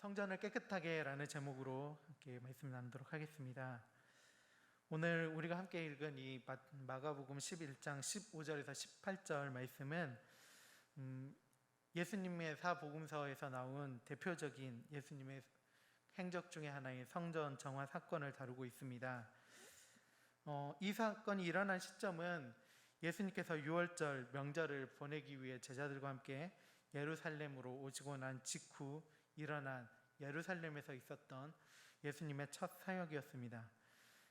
성전을 깨끗하게 라는 제목으로 함께 말씀 나누도록 하겠습니다. 오늘 우리가 함께 읽은 이 마가복음 11장 15절에서 18절 말씀은 예수님의 사복음서에서 나온 대표적인 예수님의 행적 중에 하나인 성전 정화 사건을 다루고 있습니다. 이 사건이 일어난 시점은 예수님께서 유월절 명절을 보내기 위해 제자들과 함께 예루살렘으로 오시고 난 직후 일어난 예루살렘에서 있었던 예수님의 첫 사역이었습니다.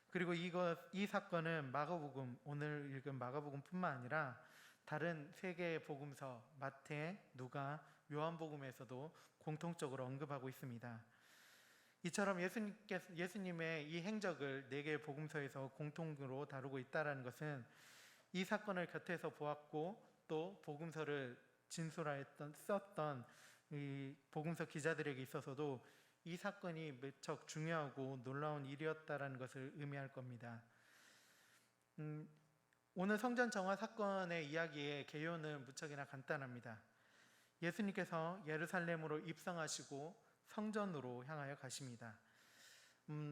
그리고 이 사건은 마가복음, 오늘 읽은 마가복음뿐만 아니라 다른 세 개의 복음서 마태, 누가, 요한복음에서도 공통적으로 언급하고 있습니다. 이처럼 예수님의 이 행적을 네 개의 복음서에서 공통으로 다루고 있다는 것은 이 사건을 곁에서 보았고 또 복음서를 썼던 이 복음서 기자들에게 있어서도 이 사건이 무척 중요하고 놀라운 일이었다는 것을 의미할 겁니다. 오늘 성전 정화 사건의 이야기의 개요는 무척이나 간단합니다. 예수님께서 예루살렘으로 입성하시고 성전으로 향하여 가십니다.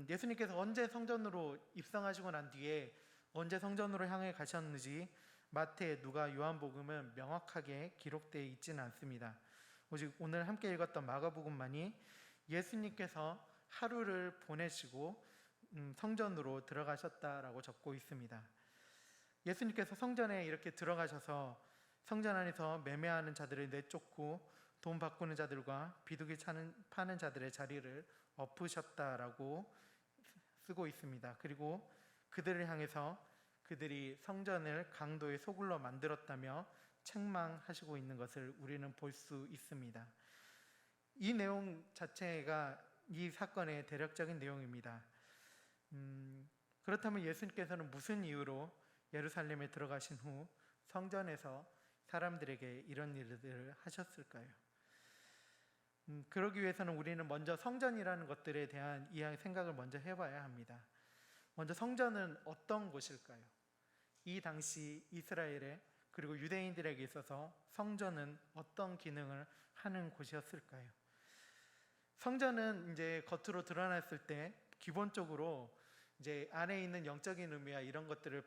예수님께서 언제 성전으로 입성하시고 난 뒤에 언제 성전으로 향해 가셨는지 마태, 누가, 요한복음은 명확하게 기록되어 있지는 않습니다. 오직 오늘 함께 읽었던 마가복음만이 예수님께서 하루를 보내시고 성전으로 들어가셨다라고 적고 있습니다. 예수님께서 성전에 이렇게 들어가셔서 성전 안에서 매매하는 자들을 내쫓고 돈 바꾸는 자들과 비둘기 파는 자들의 자리를 엎으셨다라고 쓰고 있습니다. 그리고 그들을 향해서 그들이 성전을 강도의 소굴로 만들었다며 책망하시고 있는 것을 우리는 볼 수 있습니다. 이 내용 자체가 이 사건의 대략적인 내용입니다. 그렇다면 예수님께서는 무슨 이유로 예루살렘에 들어가신 후 성전에서 사람들에게 이런 일들을 하셨을까요? 그러기 위해서는 우리는 먼저 성전이라는 것들에 대한 생각을 먼저 해봐야 합니다. 먼저 성전은 어떤 곳일까요? 이 당시 이스라엘에 그리고 유대인들에게 있어서 성전은 어떤 기능을 하는 곳이었을까요? 성전은 이제 겉으로 드러났을 때 기본적으로 이제 안에 있는 영적인 의미와 이런 것들을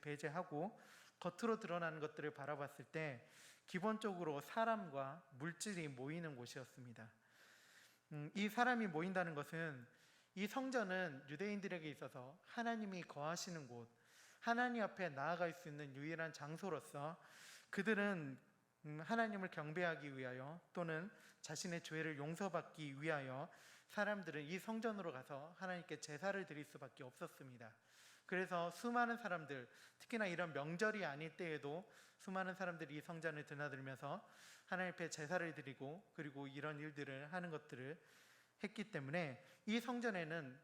배제하고 겉으로 드러나는 것들을 바라봤을 때 기본적으로 사람과 물질이 모이는 곳이었습니다. 이 사람이 모인다는 것은 이 성전은 유대인들에게 있어서 하나님이 거하시는 곳, 하나님 앞에 나아갈 수 있는 유일한 장소로서 그들은 하나님을 경배하기 위하여 또는 자신의 죄를 용서받기 위하여 사람들은 이 성전으로 가서 하나님께 제사를 드릴 수밖에 없었습니다. 그래서 수많은 사람들, 특히나 이런 명절이 아닐 때에도 수많은 사람들이 이 성전에 드나들면서 하나님 앞에 제사를 드리고 그리고 이런 일들을 하는 것들을 했기 때문에 이 성전에는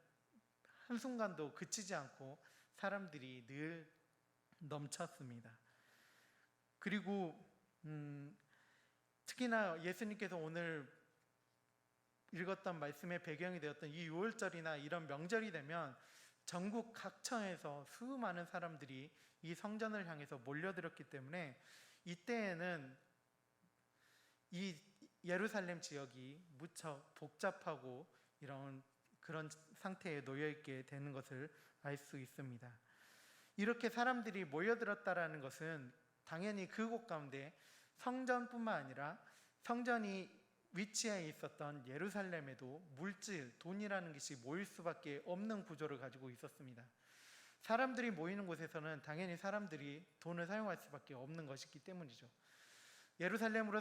한순간도 그치지 않고 사람들이 늘 넘쳤습니다. 그리고 특히나 예수님께서 오늘 읽었던 말씀의 배경이 되었던 이 유월절이나 이런 명절이 되면 전국 각처에서 수많은 사람들이 이 성전을 향해서 몰려들었기 때문에 이때에는 이 예루살렘 지역이 무척 복잡하고 그런 상태에 놓여있게 되는 것을 알 수 있습니다. 이렇게 사람들이 모여들었다라는 것은 당연히 그곳 가운데 성전뿐만 아니라 성전이 위치해 있었던 예루살렘에도 물질, 돈이라는 것이 모일 수밖에 없는 구조를 가지고 있었습니다. 사람들이 모이는 곳에서는 당연히 사람들이 돈을 사용할 수밖에 없는 것이기 때문이죠. 예루살렘으로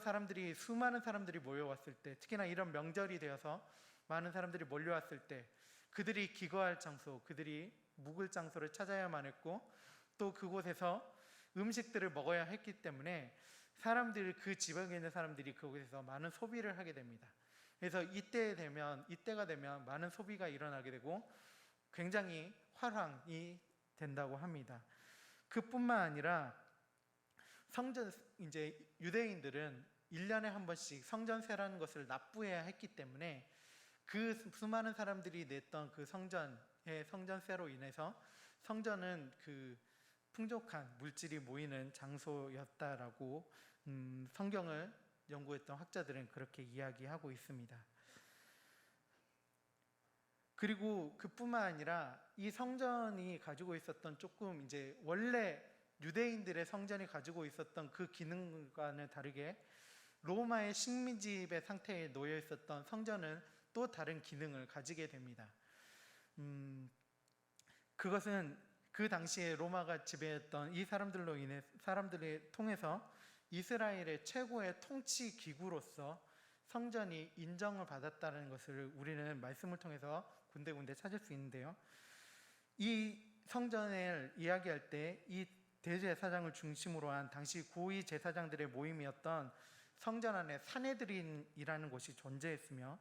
수많은 사람들이 모여왔을 때, 특히나 이런 명절이 되어서 많은 사람들이 몰려왔을 때 그들이 기거할 장소, 그들이 묵을 장소를 찾아야만 했고 또 그곳에서 음식들을 먹어야 했기 때문에 그 지방에 있는 사람들이 그곳에서 많은 소비를 하게 됩니다. 그래서 이때가 되면 많은 소비가 일어나게 되고 굉장히 화랑이 된다고 합니다. 그뿐만 아니라 유대인들은 1년에 한 번씩 성전세라는 것을 납부해야 했기 때문에 그 수많은 사람들이 냈던 그 성전세로 인해서 성전은 그 풍족한 물질이 모이는 장소였다라고 성경을 연구했던 학자들은 그렇게 이야기하고 있습니다. 그리고 그뿐만 아니라 이 성전이 가지고 있었던 조금 이제 원래 유대인들의 성전이 가지고 있었던 그 기능과는 다르게 로마의 식민지배 상태에 놓여 있었던 성전은 또 다른 기능을 가지게 됩니다. 그것은 그 당시에 로마가 지배했던 이 사람들을 통해서 이스라엘의 최고의 통치 기구로서 성전이 인정을 받았다는 것을 우리는 말씀을 통해서 군데군데 찾을 수 있는데요. 이 성전을 이야기할 때 이 대제사장을 중심으로 한 당시 고위 제사장들의 모임이었던 성전 안에 산헤드린이라는 곳이 존재했으며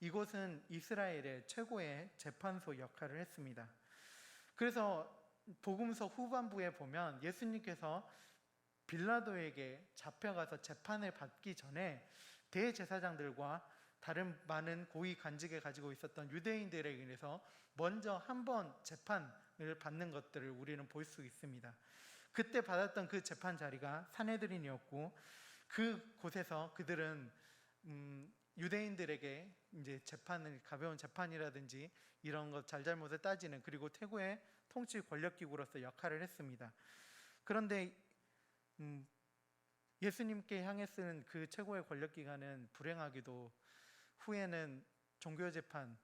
이곳은 이스라엘의 최고의 재판소 역할을 했습니다. 그래서 복음서 후반부에 보면 예수님께서 빌라도에게 잡혀가서 재판을 받기 전에 대제사장들과 다른 많은 고위 관직에 가지고 있었던 유대인들에 의해서 먼저 한 번 재판을 받는 것들을 우리는 볼 수 있습니다. 그때 받았던 그 재판 자리가 산헤드린이었고 그곳에서 그들은 유대인들에게 이제 재판을 가벼운 재판이라든지 이런 것 잘잘못을 따지는 그리고 최고의 통치 권력기구로서 역할을 했습니다. 그런데 예수님께 향해 쓰는 그 최고의 권력기관은 불행하게도 후에는 종교재판,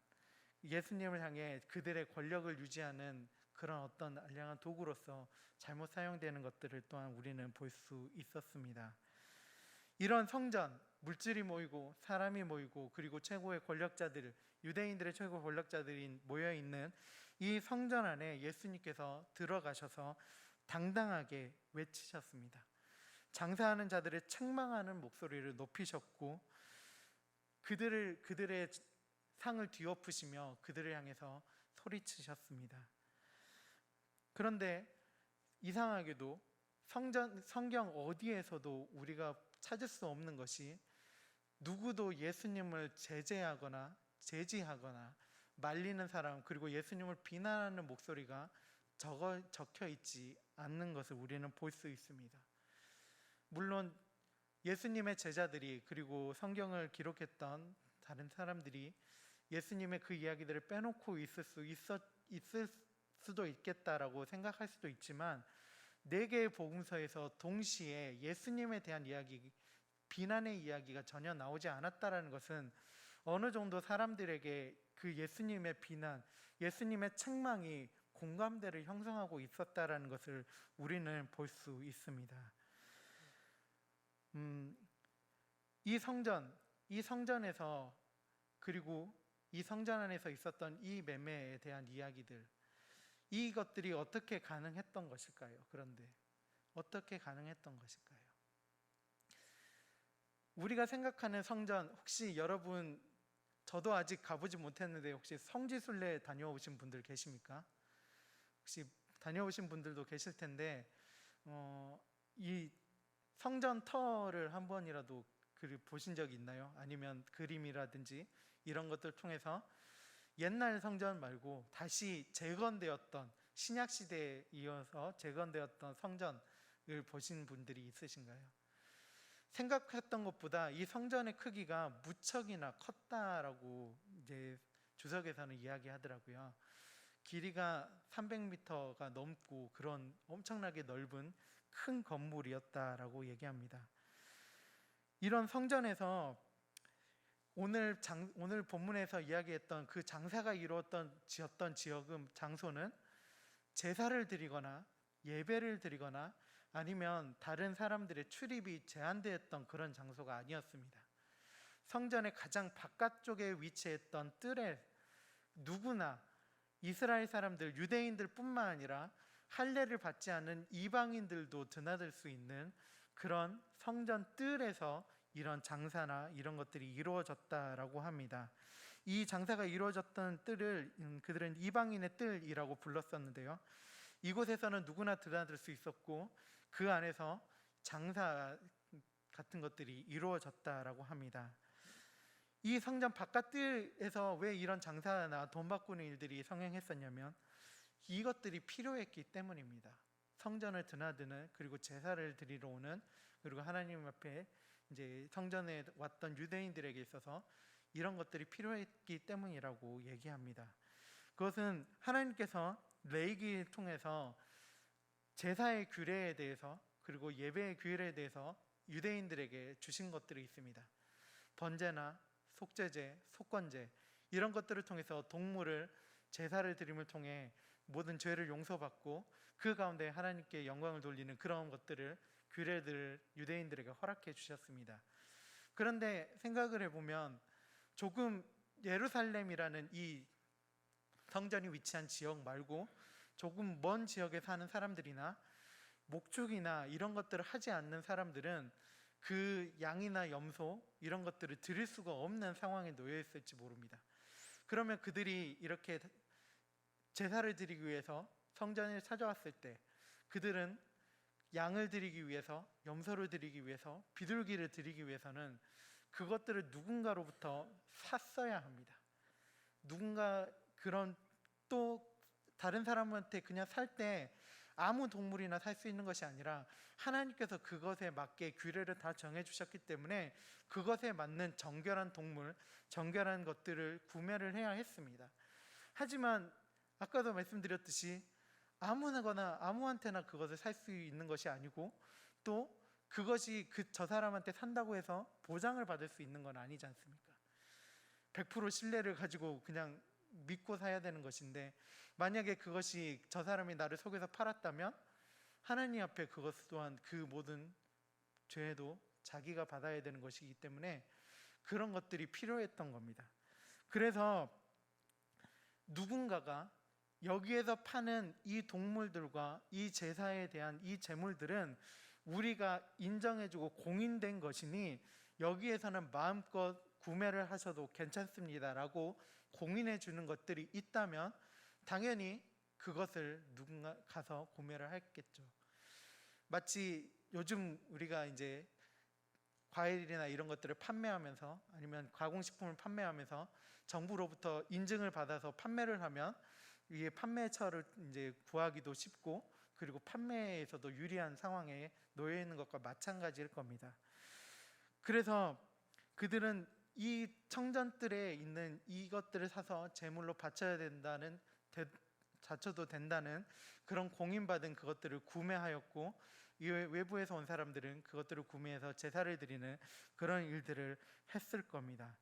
예수님을 향해 그들의 권력을 유지하는 그런 어떤 알량한 도구로서 잘못 사용되는 것들을 또한 우리는 볼 수 있었습니다. 이런 성전, 물질이 모이고 사람이 모이고 그리고 최고의 권력자들, 유대인들의 최고 권력자들이 모여있는 이 성전 안에 예수님께서 들어가셔서 당당하게 외치셨습니다. 장사하는 자들을 책망하는 목소리를 높이셨고 그들의 상을 뒤엎으시며 그들을 향해서 소리치셨습니다. 그런데 이상하게도 성경 어디에서도 우리가 찾을 수 없는 것이 누구도 예수님을 제재하거나 제지하거나 말리는 사람 그리고 예수님을 비난하는 목소리가 적혀 있지 않는 것을 우리는 볼 수 있습니다. 물론 예수님의 제자들이 그리고 성경을 기록했던 다른 사람들이 예수님의 그 이야기들을 빼놓고 있을 수도 있겠다라고 생각할 수도 있지만 네 개의 복음서에서 동시에 예수님에 대한 이야기, 비난의 이야기가 전혀 나오지 않았다라는 것은 어느 정도 사람들에게 그 예수님의 비난, 예수님의 책망이 공감대를 형성하고 있었다라는 것을 우리는 볼 수 있습니다. 이 성전에서 그리고 이 성전 안에서 있었던 이 매매에 대한 이야기들, 이것들이 어떻게 가능했던 것일까요? 그런데 어떻게 가능했던 것일까요? 우리가 생각하는 성전, 혹시 여러분, 저도 아직 가보지 못했는데 혹시 성지순례 다녀오신 분들 계십니까? 혹시 다녀오신 분들도 계실 텐데 이 성전 터를 한 번이라도 보신 적이 있나요? 아니면 그림이라든지 이런 것들 통해서 옛날 성전 말고 다시 재건되었던 신약 시대에 이어서 재건되었던 성전을 보신 분들이 있으신가요? 생각했던 것보다 이 성전의 크기가 무척이나 컸다라고 이제 주석에서는 이야기하더라고요. 길이가 300m가 넘고 그런 엄청나게 넓은 큰 건물이었다라고 얘기합니다. 이런 성전에서 오늘 본문에서 이야기했던 그 장사가 지었던 지역은 장소는 제사를 드리거나 예배를 드리거나 아니면 다른 사람들의 출입이 제한되었던 그런 장소가 아니었습니다. 성전의 가장 바깥쪽에 위치했던 뜰에 누구나 이스라엘 사람들, 유대인들 뿐만 아니라 할례를 받지 않은 이방인들도 드나들 수 있는 그런 성전 뜰에서 이런 장사나 이런 것들이 이루어졌다라고 합니다. 이 장사가 이루어졌던 뜰을 그들은 이방인의 뜰이라고 불렀었는데요. 이곳에서는 누구나 드나들 수 있었고 그 안에서 장사 같은 것들이 이루어졌다라고 합니다. 이 성전 바깥뜰에서 왜 이런 장사나 돈 바꾸는 일들이 성행했었냐면 이것들이 필요했기 때문입니다. 성전을 드나드는 그리고 제사를 드리러 오는 그리고 하나님 앞에 이제 성전에 왔던 유대인들에게 있어서 이런 것들이 필요했기 때문이라고 얘기합니다. 그것은 하나님께서 레위기를 통해서 제사의 규례에 대해서 그리고 예배의 규례에 대해서 유대인들에게 주신 것들이 있습니다. 번제나 속죄제, 속건제 이런 것들을 통해서 동물을 제사를 드림을 통해 모든 죄를 용서받고 그 가운데 하나님께 영광을 돌리는 그런 것들을 규례들을 유대인들에게 허락해 주셨습니다. 그런데 생각을 해보면 조금 예루살렘이라는 이 성전이 위치한 지역 말고 조금 먼 지역에 사는 사람들이나 목축이나 이런 것들을 하지 않는 사람들은 그 양이나 염소 이런 것들을 드릴 수가 없는 상황에 놓여 있을지 모릅니다. 그러면 그들이 이렇게 제사를 드리기 위해서 성전에 찾아왔을 때 그들은 양을 드리기 위해서, 염소를 드리기 위해서, 비둘기를 드리기 위해서는 그것들을 누군가로부터 샀어야 합니다. 누군가 그런 또 다른 사람한테 그냥 살 때 아무 동물이나 살 수 있는 것이 아니라 하나님께서 그것에 맞게 규례를 다 정해 주셨기 때문에 그것에 맞는 정결한 동물, 정결한 것들을 구매를 해야 했습니다. 하지만 아까도 말씀드렸듯이 아무나거나 아무한테나 그것을 살 수 있는 것이 아니고 또 그것이 저 사람한테 산다고 해서 보장을 받을 수 있는 건 아니지 않습니까? 100% 신뢰를 가지고 그냥 믿고 사야 되는 것인데 만약에 그것이 저 사람이 나를 속여서 팔았다면 하나님 앞에 그것 또한 그 모든 죄도 자기가 받아야 되는 것이기 때문에 그런 것들이 필요했던 겁니다. 그래서 누군가가 여기에서 파는 이 동물들과 이 제사에 대한 이 제물들은 우리가 인정해주고 공인된 것이니 여기에서는 마음껏 구매를 하셔도 괜찮습니다라고 공인해 주는 것들이 있다면 당연히 그것을 누군가 가서 구매를 했겠죠. 마치 요즘 우리가 이제 과일이나 이런 것들을 판매하면서 아니면 가공식품을 판매하면서 정부로부터 인증을 받아서 판매를 하면 이게 판매처를 이제 구하기도 쉽고 그리고 판매에서도 유리한 상황에 놓여 있는 것과 마찬가지일 겁니다. 그래서 그들은 이 청전뜰에 있는 이것들을 사서 제물로 바쳐야 된다는 바쳐도 된다는 그런 공인받은 그것들을 구매하였고 이 외부에서 온 사람들은 그것들을 구매해서 제사를 드리는 그런 일들을 했을 겁니다.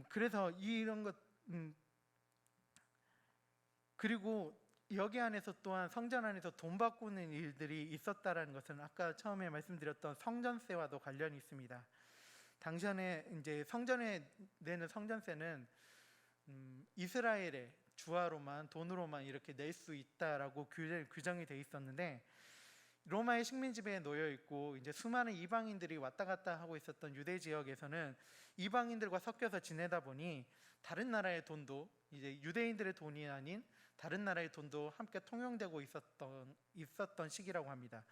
그래서 이런 것 그리고 여기 안에서 또한 성전 안에서 돈 바꾸는 일들이 있었다라는 것은 아까 처음에 말씀드렸던 성전세와도 관련이 있습니다. 당시에 이제 성전에 내는 성전세는 이스라엘의 주화로만 돈으로만 이렇게 낼 수 있다라고 규정이 돼 있었는데 로마의 식민 지배에 놓여 있고 이제 수많은 이방인들이 왔다 갔다 하고 있었던 유대 지역에서는 이방인들과 섞여서 지내다 보니 다른 나라의 돈도 이제 유대인들의 돈이 아닌 다른 나라의 돈도 함께 통용되고 있었던 시기라고 합니다.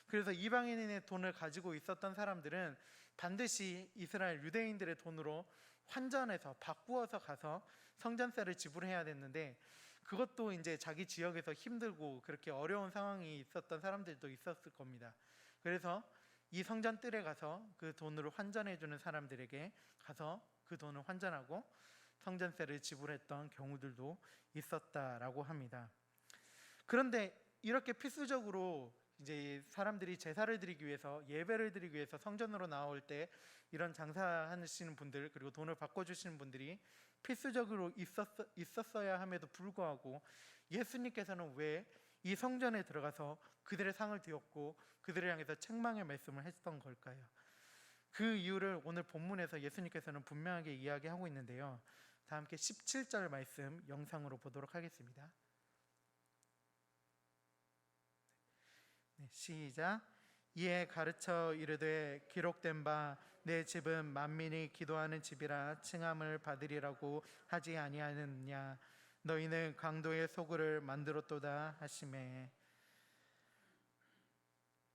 그래서 이방인의 돈을 가지고 있었던 사람들은 반드시 이스라엘 유대인들의 돈으로 환전해서 바꾸어서 가서 성전세를 지불해야 됐는데 그것도 이제 자기 지역에서 힘들고 그렇게 어려운 상황이 있었던 사람들도 있었을 겁니다. 그래서 이 성전뜰에 가서 그 돈으로 환전해 주는 사람들에게 가서 그 돈을 환전하고 성전세를 지불했던 경우들도 있었다라고 합니다. 그런데 이렇게 필수적으로 이제 사람들이 제사를 드리기 위해서 예배를 드리기 위해서 성전으로 나올 때 이런 장사하시는 분들 그리고 돈을 바꿔주시는 분들이 필수적으로 있었어야 함에도 불구하고 예수님께서는 왜 이 성전에 들어가서 그들의 상을 뒤엎고 그들을 향해서 책망의 말씀을 했던 걸까요? 그 이유를 오늘 본문에서 예수님께서는 분명하게 이야기하고 있는데요. 다 함께 17절 말씀 영상으로 보도록 하겠습니다. 시작. 이에 가르쳐 이르되 기록된 바 내 집은 만민이 기도하는 집이라 칭함을 받으리라고 하지 아니하느냐. 너희는 강도의 소굴을 만들었도다 하시매.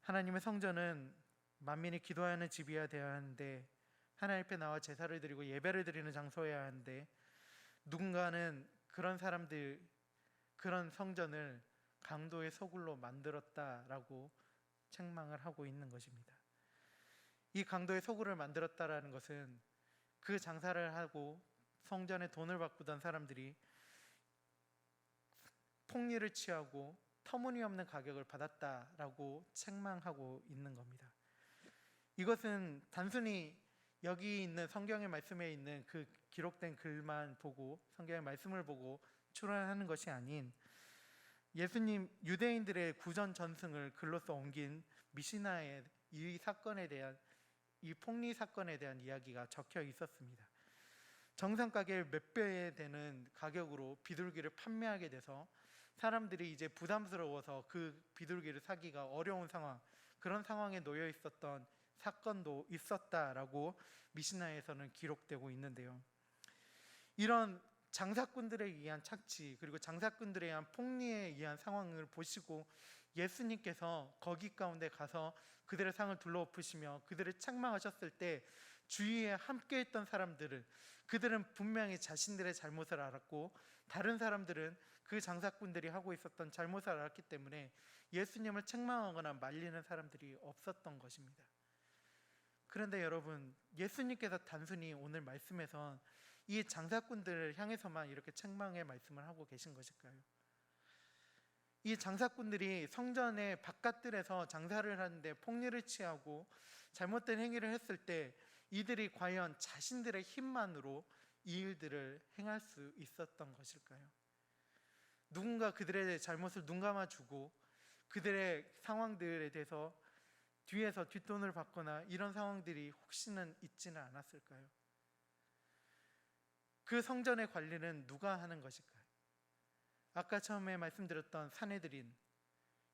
하나님의 성전은 만민이 기도하는 집이어야 되어야 하는데 하나님 앞에 나와 제사를 드리고 예배를 드리는 장소여야 하는데 누군가는 그런 사람들 그런 성전을 강도의 소굴로 만들었다라고 책망을 하고 있는 것입니다. 이 강도의 소굴을 만들었다라는 것은 그 장사를 하고 성전에 돈을 바꾸던 사람들이 폭리를 취하고 터무니없는 가격을 받았다라고 책망하고 있는 겁니다. 이것은 단순히 여기 있는 성경의 말씀에 있는 그 기록된 글만 보고 성경의 말씀을 보고 추론하는 것이 아닌 예수님 유대인들의 구전 전승을 글로써 옮긴 미시나의 이 사건에 대한 이 폭리 사건에 대한 이야기가 적혀 있었습니다. 정상 가격의 몇 배에 되는 가격으로 비둘기를 판매하게 돼서 사람들이 이제 부담스러워서 그 비둘기를 사기가 어려운 상황, 그런 상황에 놓여 있었던 사건도 있었다라고 미시나에서는 기록되고 있는데요. 이런 장사꾼들에 의한 착취, 그리고 장사꾼들에 의한 폭리에 의한 상황을 보시고 예수님께서 거기 가운데 가서 그들의 상을 둘러엎으시며 그들을 책망하셨을 때 주위에 함께 있던 사람들은, 그들은 분명히 자신들의 잘못을 알았고 다른 사람들은 그 장사꾼들이 하고 있었던 잘못을 알았기 때문에 예수님을 책망하거나 말리는 사람들이 없었던 것입니다. 그런데 여러분, 예수님께서 단순히 오늘 말씀에서 이 장사꾼들을 향해서만 이렇게 책망의 말씀을 하고 계신 것일까요? 이 장사꾼들이 성전의 바깥들에서 장사를 하는데 폭리를 취하고 잘못된 행위를 했을 때 이들이 과연 자신들의 힘만으로 이 일들을 행할 수 있었던 것일까요? 누군가 그들의 잘못을 눈감아주고 그들의 상황들에 대해서 뒤에서 뒷돈을 받거나 이런 상황들이 혹시는 있지는 않았을까요? 그 성전의 관리는 누가 하는 것일까요? 아까 처음에 말씀드렸던 산헤드린,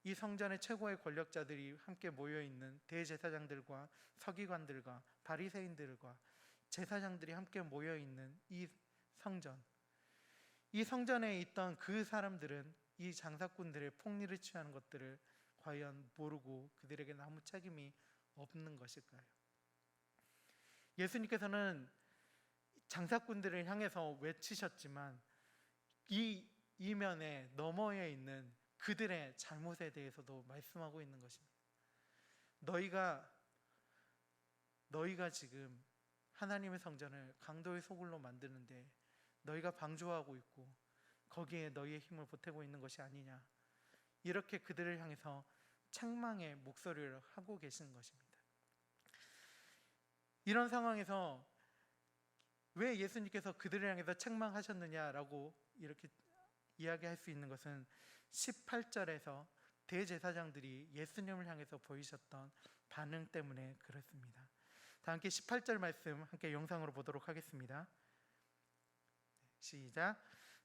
이 성전의 최고의 권력자들이 함께 모여있는 대제사장들과 서기관들과 바리새인들과 제사장들이 함께 모여있는 이 성전, 이 성전에 있던 그 사람들은 이 장사꾼들의 폭리를 취하는 것들을 과연 모르고 그들에게 아무 책임이 없는 것일까요? 예수님께서는 장사꾼들을 향해서 외치셨지만 이 이면에 너머에 있는 그들의 잘못에 대해서도 말씀하고 있는 것입니다. 너희가 지금 하나님의 성전을 강도의 소굴로 만드는데 너희가 방조하고 있고 거기에 너희의 힘을 보태고 있는 것이 아니냐, 이렇게 그들을 향해서 책망의 목소리를 하고 계신 것입니다. 이런 상황에서 왜 예수님께서 그들을 향해서 책망하셨느냐라고 이렇게 이야기할 수 있는 것은 18절에서 대제사장들이 예수님을 향해서 보이셨던 반응 때문에 그렇습니다. 다 함께 18절 말씀 함께 영상으로 보도록 하겠습니다. 시작.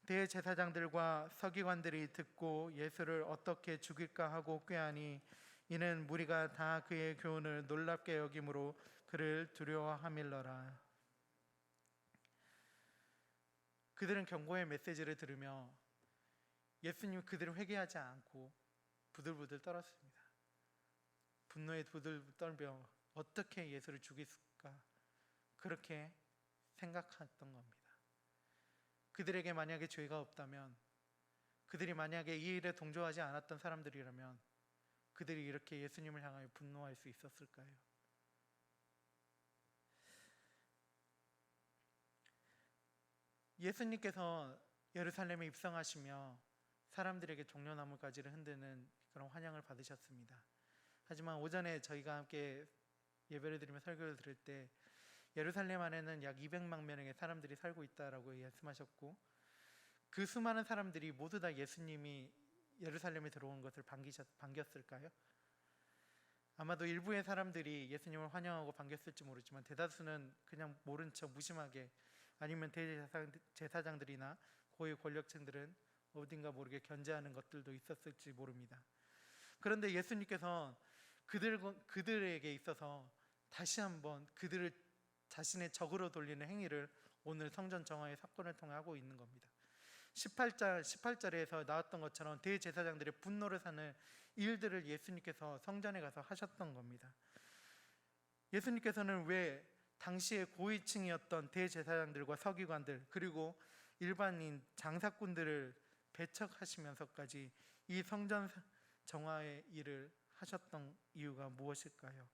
대제사장들과 서기관들이 듣고 예수를 어떻게 죽일까 하고 꾀하니 이는 무리가 다 그의 교훈을 놀랍게 여김으로 그를 두려워함일러라. 그들은 경고의 메시지를 들으며 예수님 그들을 회개하지 않고 부들부들 떨었습니다. 분노에 부들부들 떨며 어떻게 예수를 죽일까, 그렇게 생각했던 겁니다. 그들에게 만약에 죄가 없다면, 그들이 만약에 이 일에 동조하지 않았던 사람들이라면 그들이 이렇게 예수님을 향하여 분노할 수 있었을까요? 예수님께서 예루살렘에 입성하시며 사람들에게 종려나무가지를 흔드는 그런 환영을 받으셨습니다. 하지만 오전에 저희가 함께 예배를 드리며 설교를 들을 때 예루살렘 안에는 약 200만 명의 사람들이 살고 있다라고 말씀하셨고, 그 수많은 사람들이 모두 다 예수님이 예루살렘에 들어온 것을 반겼을까요? 아마도 일부의 사람들이 예수님을 환영하고 반겼을지 모르지만 대다수는 그냥 모른 척 무심하게, 아니면 대제사장들이나 고위 권력층들은 어딘가 모르게 견제하는 것들도 있었을지 모릅니다. 그런데 예수님께서 그들에게 있어서 다시 한번 그들을 자신의 적으로 돌리는 행위를 오늘 성전 정화의 사건을 통해 하고 있는 겁니다. 18절에서 나왔던 것처럼 대제사장들의 분노를 사는 일들을 예수님께서 성전에 가서 하셨던 겁니다. 예수님께서는 왜 당시의 고위층이었던 대제사장들과 서기관들 그리고 일반인 장사꾼들을 배척하시면서까지 이 성전 정화의 일을 하셨던 이유가 무엇일까요?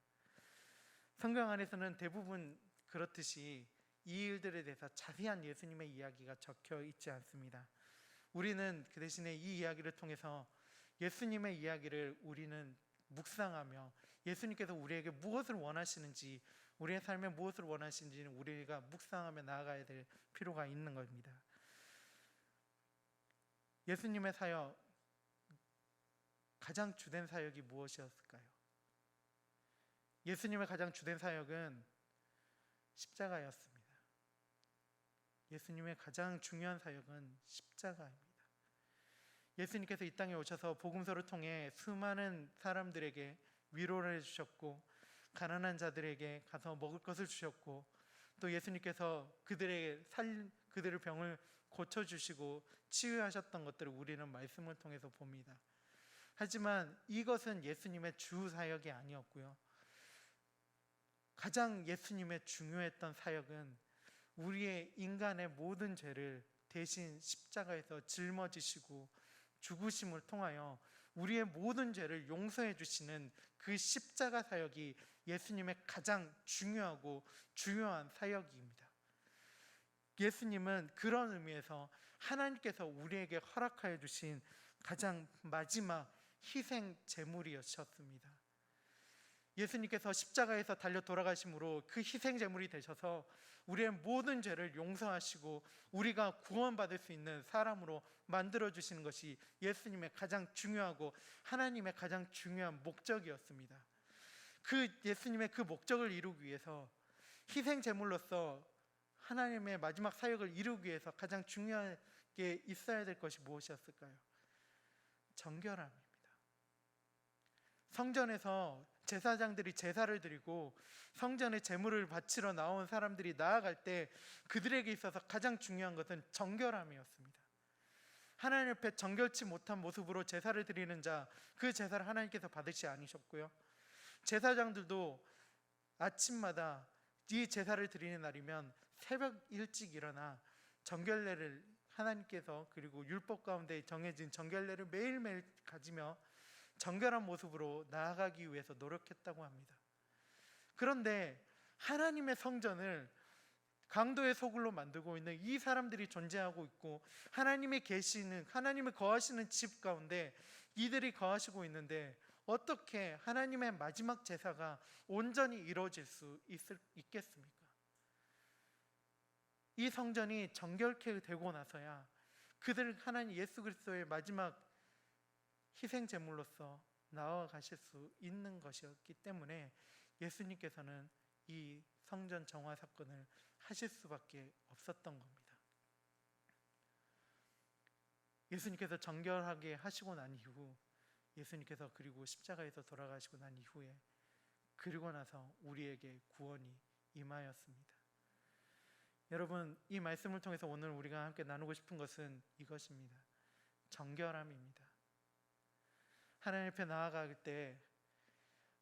성경 안에서는 대부분 그렇듯이 이 일들에 대해서 자세한 예수님의 이야기가 적혀 있지 않습니다. 우리는 그 대신에 이 이야기를 통해서 예수님의 이야기를 우리는 묵상하며 예수님께서 우리에게 무엇을 원하시는지, 우리의 삶에 무엇을 원하시는지는 우리가 묵상하며 나아가야 될 필요가 있는 겁니다. 예수님의 사역, 가장 주된 사역이 무엇이었을까요? 예수님의 가장 주된 사역은 십자가였습니다. 예수님의 가장 중요한 사역은 십자가입니다. 예수님께서 이 땅에 오셔서 복음서를 통해 수많은 사람들에게 위로를 해주셨고, 가난한 자들에게 가서 먹을 것을 주셨고, 또 예수님께서 그들의 병을 고쳐주시고 치유하셨던 것들을 우리는 말씀을 통해서 봅니다. 하지만 이것은 예수님의 주 사역이 아니었고요, 가장 예수님의 중요했던 사역은 우리의 인간의 모든 죄를 대신 십자가에서 짊어지시고 죽으심을 통하여 우리의 모든 죄를 용서해 주시는 그 십자가 사역이 예수님의 가장 중요하고 주요한 사역입니다. 예수님은 그런 의미에서 하나님께서 우리에게 허락하여 주신 가장 마지막 희생 제물이셨습니다. 예수님께서 십자가에서 달려 돌아가심으로 그 희생 제물이 되셔서 우리의 모든 죄를 용서하시고 우리가 구원받을 수 있는 사람으로 만들어 주시는 것이 예수님의 가장 중요하고 하나님의 가장 중요한 목적이었습니다. 그 예수님의 그 목적을 이루기 위해서 희생 제물로서 하나님의 마지막 사역을 이루기 위해서 가장 중요하게 있어야 될 것이 무엇이었을까요? 정결함입니다. 성전에서 제사장들이 제사를 드리고 성전에 제물을 바치러 나온 사람들이 나아갈 때 그들에게 있어서 가장 중요한 것은 정결함이었습니다. 하나님 앞에 정결치 못한 모습으로 제사를 드리는 자, 그 제사를 하나님께서 받으시지 않으셨고요, 제사장들도 아침마다 이 제사를 드리는 날이면 새벽 일찍 일어나 정결례를 하나님께서 그리고 율법 가운데 정해진 정결례를 매일매일 가지며 정결한 모습으로 나아가기 위해서 노력했다고 합니다. 그런데 하나님의 성전을 강도의 소굴로 만들고 있는 이 사람들이 존재하고 있고, 하나님이 계시는, 하나님이 거하시는 집 가운데 이들이 거하시고 있는데 어떻게 하나님의 마지막 제사가 온전히 이루어질 수 있겠습니까? 이 성전이 정결케 되고 나서야 그들 하나님 예수 그리스도의 마지막 희생 제물로서 나아가실 수 있는 것이었기 때문에 예수님께서는 이 성전 정화 사건을 하실 수밖에 없었던 겁니다. 예수님께서 정결하게 하시고 난 이후, 예수님께서 그리고 십자가에서 돌아가시고 난 이후에, 그리고 나서 우리에게 구원이 임하였습니다. 여러분, 이 말씀을 통해서 오늘 우리가 함께 나누고 싶은 것은 이것입니다. 정결함입니다. 하나님 앞에 나아갈 때,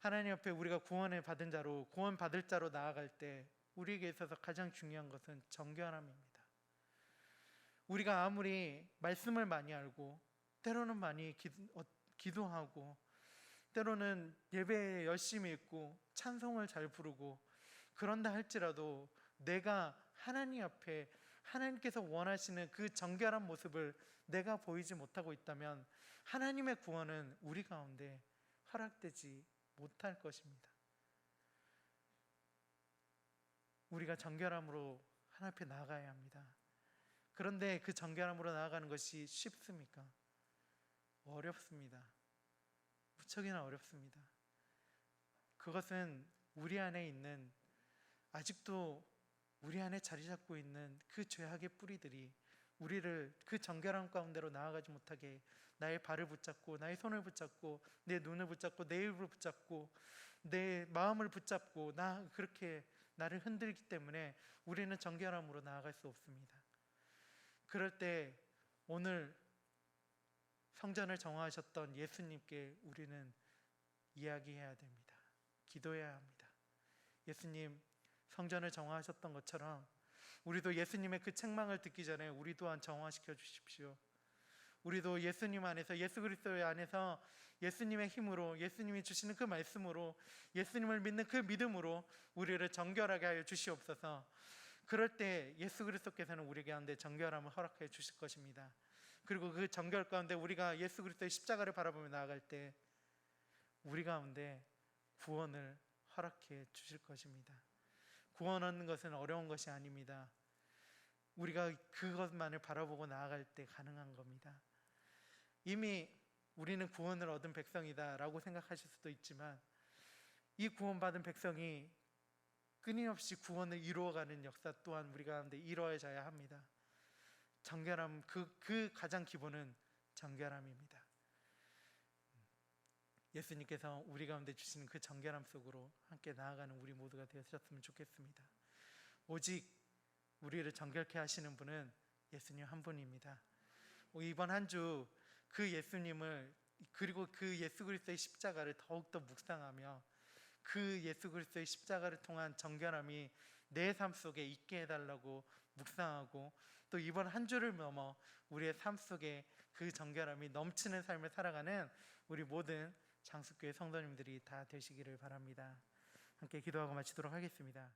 하나님 앞에 우리가 구원을 받은 자로, 구원 받을 자로 나아갈 때 우리에게 있어서 가장 중요한 것은 정결함입니다. 우리가 아무리 말씀을 많이 알고 때로는 많이 기도하고 때로는 예배에 열심히 있고 찬송을 잘 부르고 그런다 할지라도 내가 하나님 앞에 하나님께서 원하시는 그 정결한 모습을 내가 보이지 못하고 있다면 하나님의 구원은 우리 가운데 허락되지 못할 것입니다. 우리가 정결함으로 하나님 앞에 나아가야 합니다. 그런데 그 정결함으로 나아가는 것이 쉽습니까? 어렵습니다. 무척이나 어렵습니다. 그것은 우리 안에 있는, 아직도 우리 안에 자리 잡고 있는 그 죄악의 뿌리들이 우리를 그 정결함 가운데로 나아가지 못하게 나의 발을 붙잡고 나의 손을 붙잡고 내 눈을 붙잡고 내 입을 붙잡고 내 마음을 붙잡고 그렇게 나를 흔들기 때문에 우리는 정결함으로 나아갈 수 없습니다. 그럴 때 오늘 성전을 정화하셨던 예수님께 우리는 이야기해야 됩니다. 기도해야 합니다. 예수님, 성전을 정화하셨던 것처럼 우리도 예수님의 그 책망을 듣기 전에 우리 또한 정화시켜 주십시오. 우리도 예수님 안에서, 예수 그리스도의 안에서 예수님의 힘으로, 예수님이 주시는 그 말씀으로, 예수님을 믿는 그 믿음으로 우리를 정결하게 하여 주시옵소서. 그럴 때 예수 그리스도께서는 우리 가운데 정결함을 허락해 주실 것입니다. 그리고 그 정결 가운데 우리가 예수 그리스도의 십자가를 바라보며 나아갈 때 우리 가운데 구원을 허락해 주실 것입니다. 구원하는 것은 어려운 것이 아닙니다. 우리가 그것만을 바라보고 나아갈 때 가능한 겁니다. 이미 우리는 구원을 얻은 백성이다 라고 생각하실 수도 있지만 이 구원받은 백성이 끊임없이 구원을 이루어가는 역사 또한 우리 가운데 이루어져야 합니다. 정결함, 그 가장 기본은 정결함입니다. 예수님께서 우리 가운데 주시는 그 정결함 속으로 함께 나아가는 우리 모두가 되었으면 좋겠습니다. 오직 우리를 정결케 하시는 분은 예수님 한 분입니다. 이번 한 주 그 예수님을 그리고 그 예수 그리스도의 십자가를 더욱더 묵상하며 그 예수 그리스도의 십자가를 통한 정결함이 내 삶 속에 있게 해달라고 묵상하고 또 이번 한 주를 넘어 우리의 삶 속에 그 정결함이 넘치는 삶을 살아가는 우리 모든 장수교회 성도님들이 다 되시기를 바랍니다. 함께 기도하고 마치도록 하겠습니다.